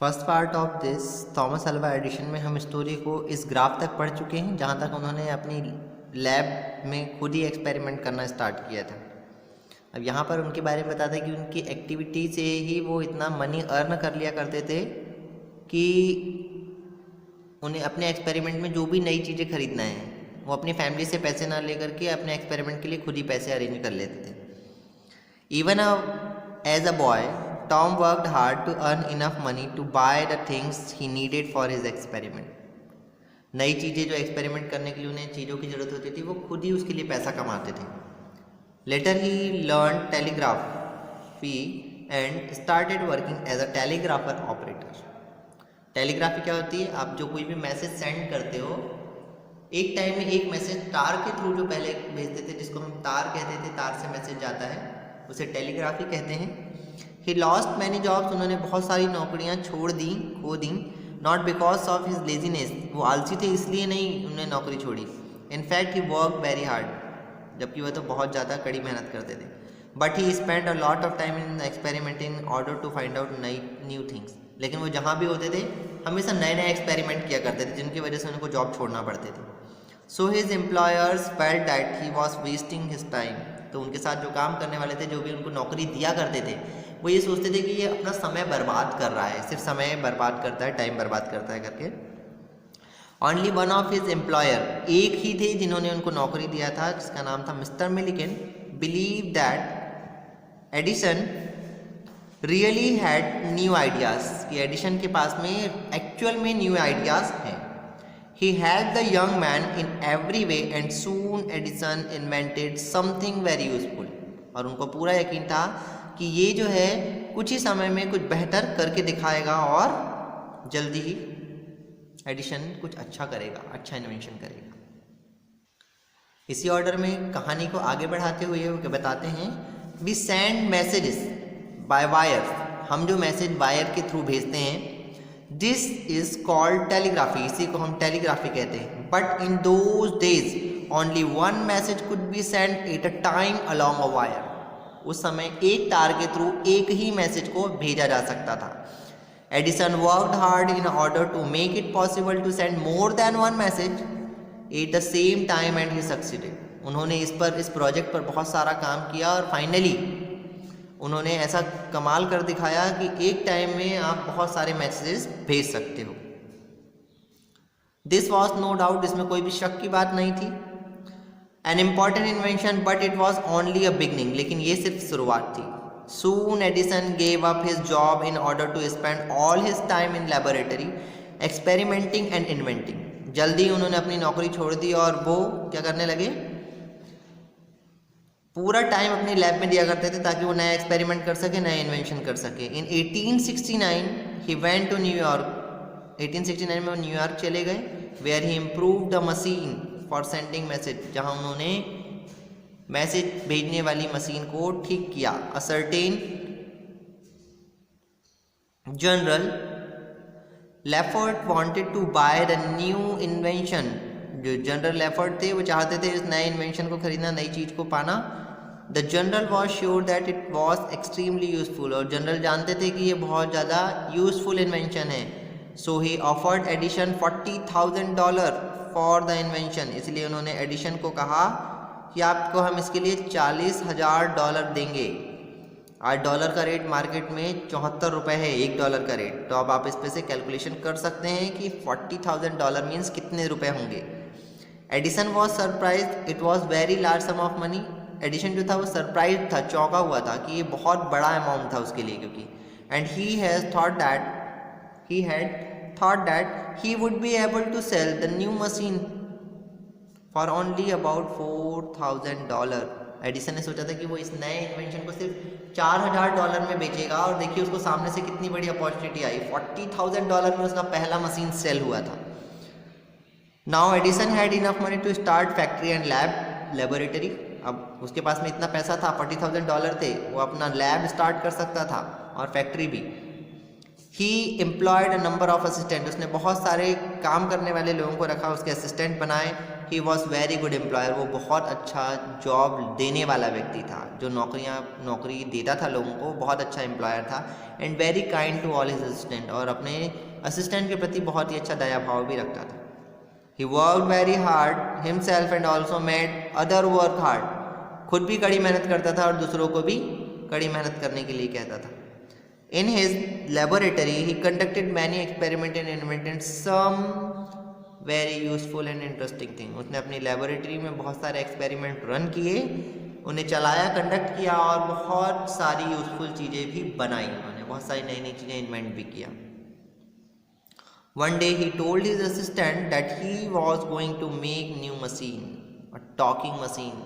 First part of this Thomas Alva Edison में हम story को इस ग्राफ तक पढ़ चुके हैं जहाँ तक उन्होंने अपनी लैब में खुद ही एक्सपेरिमेंट करना स्टार्ट किया था। अब यहाँ पर उनके बारे में बताते हैं कि उनकी एक्टिविटी से ही वो इतना मनी अर्न कर लिया करते थे कि उन्हें अपने एक्सपेरिमेंट में जो भी नई चीज़ें खरीदना है वो अपनी फैमिली से पैसे ना लेकर के अपने एक्सपेरिमेंट के लिए खुद ही पैसे अरेंज कर लेते थे। Even as a boy Tom worked hard to earn enough money to buy the things he needed for his experiment. नई चीज़ें जो एक्सपेरिमेंट करने के लिए उन्हें चीज़ों की ज़रूरत होती थी वो खुद ही उसके लिए पैसा कमाते थे। Later he learn telegraphy and started working as a telegrapher operator. Telegraphy क्या होती है? आप जो कोई भी मैसेज सेंड करते हो, एक टाइम में एक मैसेज तार के थ्रू जो पहले भेजते थे जिसको हम तार कहते थे, तार से मैसेज जाता है, उसे टेलीग्राफी कहते हैं। ही लॉस्ट मैनी जॉब्स, उन्होंने बहुत सारी नौकरियां छोड़ दी, खो दी। Not because of his laziness, वो आलसी थे इसलिए नहीं उन्होंने नौकरी छोड़ी। In fact he work very hard, जबकि वह तो बहुत ज़्यादा कड़ी मेहनत करते थे। But he spend a lot of time in experimenting in order to find out नई न्यू थिंग्स। लेकिन वो जहाँ भी होते थे हमेशा नए नए एक्सपेरिमेंट किया करते थे जिनकी वजह से उनको जॉब छोड़ना पड़ते थे। So his employers felt that he was wasting his time. तो उनके साथ जो काम करने वाले थे, जो भी उनको नौकरी दिया करते थे, वो ये सोचते थे कि ये अपना समय बर्बाद कर रहा है, सिर्फ समय बर्बाद करता है, टाइम बर्बाद करता है करके। Only one of his employer, एक ही थे जिन्होंने उनको नौकरी दिया था, जिसका नाम था mister Millikan, believe that Edison really had new ideas, कि एडिशन के पास में एक्चुअल में न्यू आइडियाज़ हैं। He had the young man in every way and soon Edison invented something very useful. और उनको पूरा यकीन था कि ये जो है कुछ ही समय में कुछ बेहतर करके दिखाएगा और जल्दी ही एडिशन कुछ अच्छा करेगा, अच्छा इन्वेंशन करेगा। इसी ऑर्डर में कहानी को आगे बढ़ाते हुए वो बताते हैं, we send messages by wire, हम जो मैसेज वायर के थ्रू भेजते हैं, दिस इज कॉल्ड टेलीग्राफी, इसी को हम टेलीग्राफी कहते हैं। But in those days only one message could be send at a time along a wire. उस समय एक तार के थ्रू एक ही मैसेज को भेजा जा सकता था। Edison worked hard in order to make it possible to send more than one message at the same time and he succeeded. उन्होंने इस प्रोजेक्ट पर बहुत सारा काम किया और फाइनली उन्होंने ऐसा कमाल कर दिखाया कि एक टाइम में आप बहुत सारे मैसेजेस भेज सकते हो। दिस वॉज नो डाउट, इसमें कोई भी शक की बात नहीं थी। An important invention but it was only a beginning, लेकिन ये सिर्फ शुरुआत थी। Soon Edison gave up his job in order to spend all his time in laboratory experimenting and inventing. जल्दी उन्होंने अपनी नौकरी छोड़ दी और वो क्या करने लगे, पूरा टाइम अपनी लैब में दिया करते थे ताकि वो नया एक्सपेरिमेंट कर सके, नया इन्वेंशन कर सके। In 1869 he went to New York, 1869 में वो न्यूयॉर्क चले गए, where he improve the machine for sending message, जहां उन्होंने मैसेज भेजने वाली मशीन को ठीक किया। A certain general Lefferts wanted to buy the new invention, जो जनरल लेफर्ट थे वो चाहते थे इस नए इन्वेंशन को खरीदना, नई चीज को पाना। The general was sure that it was extremely useful, और जनरल जानते थे कि ये बहुत ज़्यादा यूजफुल इन्वेंशन है। So he offered Edison $40,000 for the invention, इसलिए उन्होंने एडिशन को कहा कि आपको हम इसके लिए $40,000 देंगे। आज डॉलर का रेट मार्केट में 74 रुपये है, $1 का रेट। तो अब आप इस पे से कैलकुलेशन कर सकते हैं कि $40,000 मीन्स कितने रुपए होंगे। Edison was surprise, it was very large sum of money. Edison जो था वो सरप्राइज था, चौंका हुआ था कि ये बहुत बड़ा अमाउंट था उसके लिए, क्योंकि and he had thought that he would be able to sell the new machine for only about $4,000। Edison ने सोचा था कि वो इस नए इन्वेंशन को सिर्फ $4,000 में बेचेगा, और देखिए उसको सामने से कितनी बड़ी अपॉर्चुनिटी आई। $40,000 में उसका पहला मशीन सेल हुआ था। Now Edison had enough money to start factory and laboratory. अब उसके पास में इतना पैसा था, $40,000 थे, वो अपना लैब स्टार्ट कर सकता था और फैक्ट्री भी। He employed a number of assistant, उसने बहुत सारे काम करने वाले लोगों को रखा, उसके असिस्टेंट बनाए। He was very good employer, वो बहुत अच्छा जॉब देने वाला व्यक्ति था, जो नौकरी देता था लोगों को, बहुत अच्छा एम्प्लॉयर था। And very kind to all his assistant, और अपने असिस्टेंट के प्रति बहुत ही अच्छा दया भाव भी रखता था। He work very hard himself and also made other work hard, खुद भी कड़ी मेहनत करता था और दूसरों को भी कड़ी मेहनत करने के लिए कहता था। In his laboratory, he conducted many experiments and invented some very useful and interesting things. उसने अपनी लेबोरेटरी में बहुत सारे एक्सपेरिमेंट रन किए, उन्हें चलाया, कंडक्ट किया और बहुत सारी यूजफुल चीज़ें भी बनाई उन्होंने, बहुत सारी नई नई चीज़ें इन्वेंट भी किया। One day he told his assistant that he was going to make new machine, a talking machine,